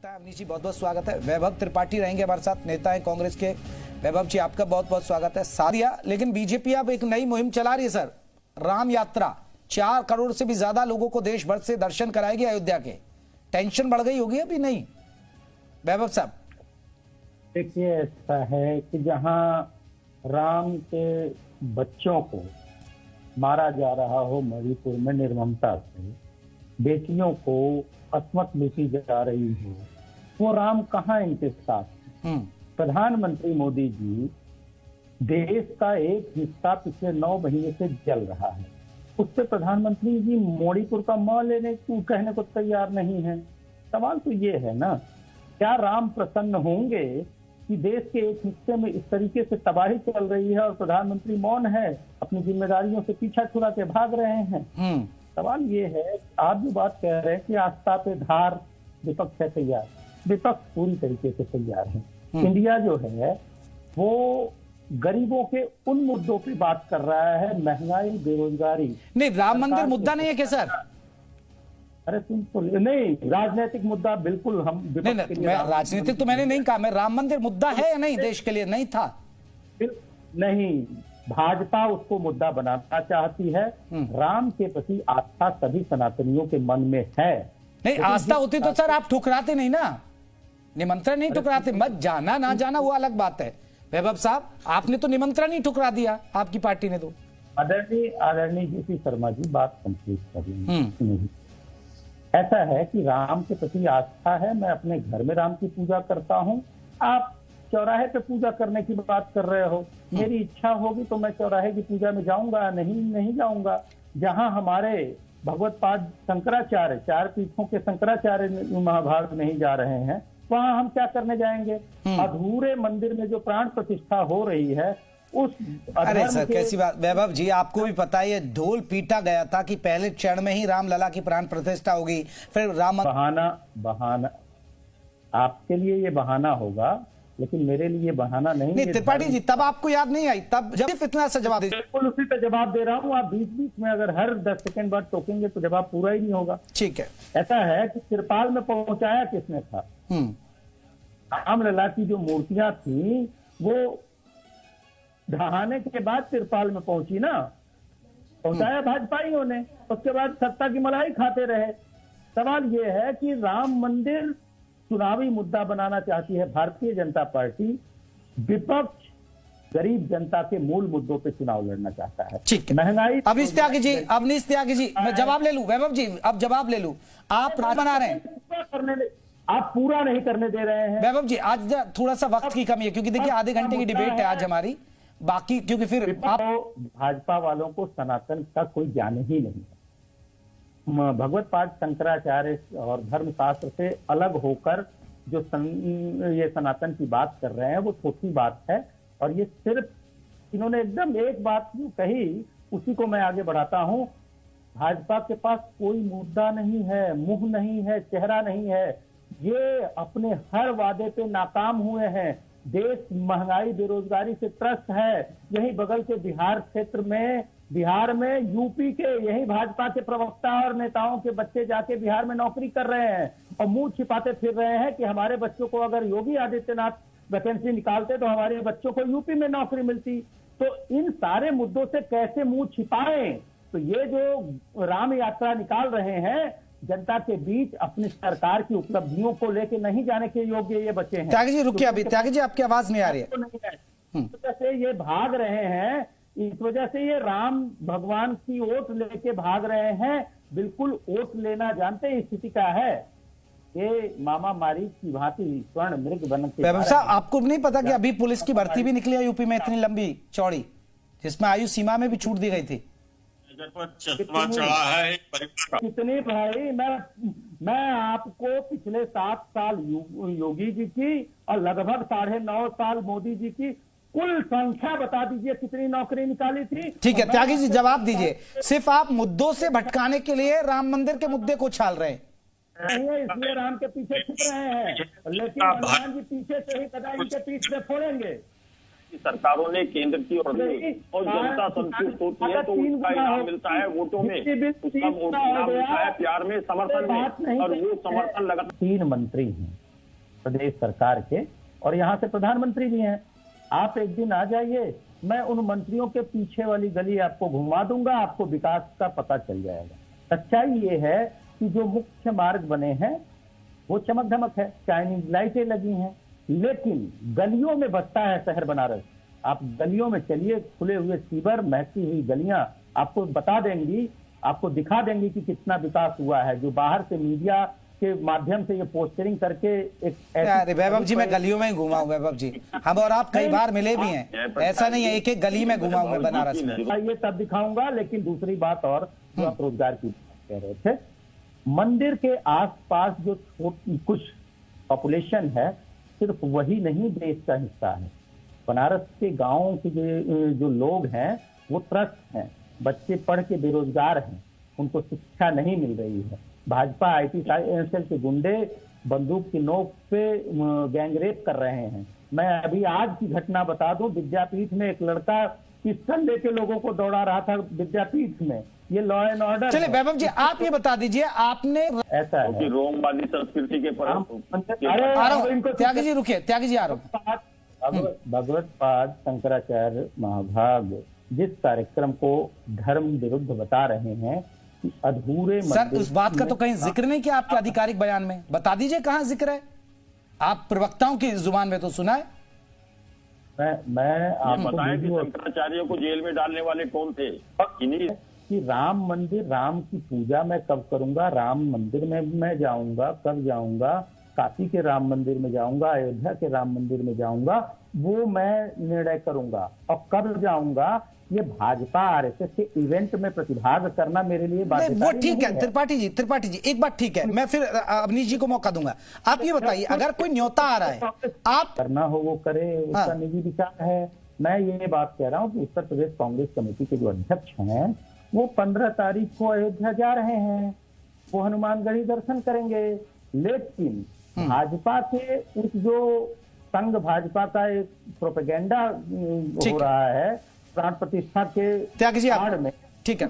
है। अवनीश जी बहुत बहुत स्वागत है। वैभव त्रिपाठी रहेंगे हमारे साथ, नेता है कांग्रेस के। वैभव जी आपका बहुत बहुत स्वागत है। सादिया, लेकिन बीजेपी अब एक नई मुहिम चला रही है सर, राम यात्रा। 4 करोड़ से भी ज्यादा लोगों को देश भर से दर्शन कराएगी अयोध्या के। टेंशन बढ़ गई होगी अभी नहीं वैभव साहब? देखिए, ऐसा है कि जहां राम के बच्चों को मारा जा रहा हो मणिपुर में निर्ममता से, बेटियों को असमत लूटी जा रही हो, वो राम कहाँ इनके साथ है? प्रधानमंत्री मोदी जी देश का एक हिस्सा पिछले 9 महीने से जल रहा है, उससे प्रधानमंत्री जी मणिपुर का म लेने को कहने को तैयार नहीं है। सवाल तो ये है ना, क्या राम प्रसन्न होंगे कि देश के एक हिस्से में इस तरीके से तबाही चल रही है और प्रधानमंत्री मौन है, अपनी जिम्मेदारियों से पीछा छुड़ा के भाग रहे हैं? सवाल ये है, आप जो बात कह रहे हैं कि आस्था पे धार विपक्ष है तैयार, विपक्ष पूरी तरीके से तैयार है। इंडिया जो है वो गरीबों के उन मुद्दों पे बात कर रहा है, महंगाई, बेरोजगारी। नहीं, राम मंदिर मुद्दा नहीं है क्या सर? अरे तुम तो नहीं, राजनीतिक मुद्दा बिल्कुल हम नहीं, मैं राजनीतिक तो मैंने नहीं कहा, मैं राम मंदिर मुद्दा है या नहीं देश के लिए? नहीं था, नहीं, भाजपा उसको मुद्दा बनाना चाहती है। राम के प्रति आस्था सभी सनातनियों के मन में है। नहीं, आस्था होती तो सर आप ठुकराते नहीं ना, निमंत्रण नहीं ठुकराते। मत जाना ना जाना वो अलग बात है। वैभव साहब, आपने तो निमंत्रण ही ठुकरा दिया, आपकी पार्टी ने तो। आदरणीय जी शर्मा जी, बात कंप्लीट कर लेंगे। ऐसा है कि राम के प्रति आस्था है, मैं अपने घर में राम की पूजा करता हूँ। आप चौराहे पे पूजा करने की बात कर रहे हो, मेरी इच्छा होगी तो मैं चौराहे की पूजा में जाऊंगा, नहीं जाऊंगा। जहां हमारे भगवत पाद शंकराचार्य, 4 पीठों के शंकराचार्य महाभारत नहीं जा रहे हैं, वहां हम क्या करने जाएंगे? अधूरे मंदिर में जो प्राण प्रतिष्ठा हो रही है उस। अरे सर कैसी बात वैभव जी, आपको भी पता है ये ढोल पीटा गया था कि पहले क्षण में ही राम लला की प्राण प्रतिष्ठा होगी, फिर राम। बहाना आपके लिए ये बहाना होगा, लेकिन मेरे लिए बहाना नहीं। त्रिपाठी जी, तब आपको याद नहीं आई, तब जब इतना सा जवाब बिल्कुल उसी पे जवाब दे रहा हूँ। आप बीच में अगर हर 10 सेकंड बाद टोकेंगे तो जवाब पूरा ही नहीं होगा। ठीक है। ऐसा है कि तिरपाल में पहुंचाया किसने था? राम लला की जो मूर्तियां थी वो ढहाने के बाद तिरपाल में पहुंची ना, पहुंचाया भाजपाइयों ने, उसके बाद सत्ता की मलाई खाते रहे। सवाल ये है कि राम मंदिर चुनावी मुद्दा बनाना चाहती है भारतीय जनता पार्टी, विपक्ष गरीब जनता के मूल मुद्दों पे चुनाव लड़ना चाहता है। ठीक है। महंगाई। अवनीश त्यागी जी, मैं जवाब ले लूं। वैभव जी अब जवाब ले लूं। आप राज बना रहे हैं, आप पूरा नहीं करने दे रहे हैं। वैभव जी आज थोड़ा सा वक्त की कमी है, क्योंकि देखिए आधे घंटे की डिबेट है आज हमारी, बाकी क्योंकि फिर आप भाजपा वालों को सनातन का कोई ज्ञान ही नहीं है। भगवत पाद शंकराचार्य और धर्मशास्त्र से अलग होकर जो ये सनातन की बात कर रहे हैं वो छोटी बात है, और ये सिर्फ इन्होंने एकदम एक बात जो कही उसी को मैं आगे बढ़ाता हूं। भाजपा के पास कोई मुद्दा नहीं है, मुंह नहीं है, चेहरा नहीं है, ये अपने हर वादे पे नाकाम हुए हैं। देश महंगाई बेरोजगारी से त्रस्त है। यही बगल के बिहार क्षेत्र में, बिहार में यूपी के यही भाजपा के प्रवक्ता और नेताओं के बच्चे जाके बिहार में नौकरी कर रहे हैं और मुंह छिपाते फिर रहे हैं कि हमारे बच्चों को अगर योगी आदित्यनाथ वैकेंसी निकालते तो हमारे बच्चों को यूपी में नौकरी मिलती। तो इन सारे मुद्दों से कैसे मुंह छिपाएं? तो ये जो राम यात्रा निकाल रहे हैं, जनता के बीच अपनी सरकार की उपलब्धियों को लेके नहीं जाने के योग्य ये बच्चे हैं। त्यागी जी रुकिए, अभी त्यागी जी आपकी आवाज नहीं आ रही है। इस वजह से ये भाग रहे हैं, इस वजह से ये राम भगवान की ओट लेके भाग रहे हैं। बिल्कुल ओट लेना जानते हैं स्थिति का है, ये मामा मारी की भांति स्वर्ण मृग बन के। वैभव साहब, आपको नहीं पता कि अभी पुलिस की भर्ती भी निकली है यूपी में, इतनी लंबी चौड़ी, जिसमें आयु सीमा में भी छूट दी गई थी। चढ़ा है कितने भाई, मैं आपको पिछले 7 साल योगी जी की और लगभग 9.5 साल मोदी जी की कुल संख्या बता दीजिए कितनी नौकरी निकाली थी। ठीक है त्यागी जी जवाब दीजिए। सिर्फ आप मुद्दों से भटकाने के लिए राम मंदिर के मुद्दे को छाल रहे हैं, इसलिए राम के पीछे छिप रहे हैं, लेकिन हनुमान जी पीछे से ही कदा इनके पीठ में फोड़ेंगे। सरकारों ने केंद्र की और जनता संतुष्ट होती है तो उसका इनाम मिलता है वोटों में, उसका इनाम मिलता है प्यार में, समर्थन में, और वो समर्थन लगातार। 3 मंत्री हैं, प्रदेश सरकार के, और यहाँ से प्रधानमंत्री भी हैं। आप एक दिन आ जाइए, मैं उन मंत्रियों के पीछे वाली गली आपको घुमा दूंगा, आपको विकास का पता चल जाएगा। सच्चाई ये है कि जो मुख्य मार्ग बने हैं वो चमक धमक है, चाइनीज लाइटें लगी हैं, लेकिन गलियों में बसता है शहर बनारस। आप गलियों में चलिए, खुले हुए सीवर, महकती हुई गलियां आपको बता देंगी, आपको दिखा देंगी कि कितना विकास हुआ है। जो बाहर से मीडिया के माध्यम से ये पोस्टरिंग करके एक अरे वैभव जी, मैं गलियों में ही घुमा हूं वैभव जी, हम और आप कई बार मिले भी हैं, ऐसा नहीं है एक एक गली में घुमा हूं मैं बनारस में। ये तब दिखाऊंगा। लेकिन दूसरी बात और जो आप रोजगार की कह रहे थे, मंदिर के आसपास जो कुछ पॉपुलेशन है, सिर्फ वही नहीं देश का हिस्सा है। बनारस के गांवों के जो लोग हैं वो त्रस्त हैं, बच्चे पढ़ के बेरोजगार हैं, उनको शिक्षा नहीं मिल रही है। भाजपा आईटी सेल के गुंडे बंदूक की नोक पे गैंगरेप कर रहे हैं। मैं अभी आज की घटना बता दूं, विद्यापीठ में एक लड़का पिस्टल लेके लोगों को दौड़ा रहा था विद्यापीठ में। ये लॉ एंड ऑर्डर। चलिए वैभव जी, आप ये बता दीजिए, आपने ऐसा है कि रोमवादी संस्कृति के पर आ रहा हूं, त्यागी जी रुकिए, त्यागी जी आ रहा हूं। भगवत पाद शंकराचार्य महाभाग जिस कार्यक्रम को धर्म विरुद्ध बता रहे हैं कि अधूरे सर, उस बात का तो कहीं जिक्र नहीं किया आपके आधिकारिक बयान में, बता दीजिए कहां जिक्र है। आप प्रवक्ताओं की जुबान में तो सुना है। मैं आपको बताएं कि शंकराचार्य को जेल में डालने वाले कौन थे? इन्हीं कि राम मंदिर, राम की पूजा मैं कब करूंगा, राम मंदिर में मैं जाऊंगा, कब जाऊंगा, काशी के राम मंदिर में जाऊंगा, अयोध्या के राम मंदिर में जाऊंगा, वो मैं निर्णय करूंगा। और कब जाऊंगा, ये भाजपा आरएसएस के इवेंट में प्रतिभाग करना मेरे लिए वो ठीक है। त्रिपाठी जी एक बात ठीक है, मैं फिर अवनीश जी को मौका दूंगा। आप ये बताइए, अगर कोई न्योता आ रहा है, आप करना हो वो करे, उसका निजी विचार है। मैं ये बात कह रहा हूँ कि उत्तर प्रदेश कांग्रेस कमेटी के जो अध्यक्ष हैं वो 15 तारीख को अयोध्या जा रहे हैं, वो हनुमानगढ़ी दर्शन करेंगे। लेकिन भाजपा के उस जो संघ भाजपा का एक प्रोपेगेंडा हो रहा है प्राण प्रतिष्ठा के त्यागी जी आड़ में, ठीक है।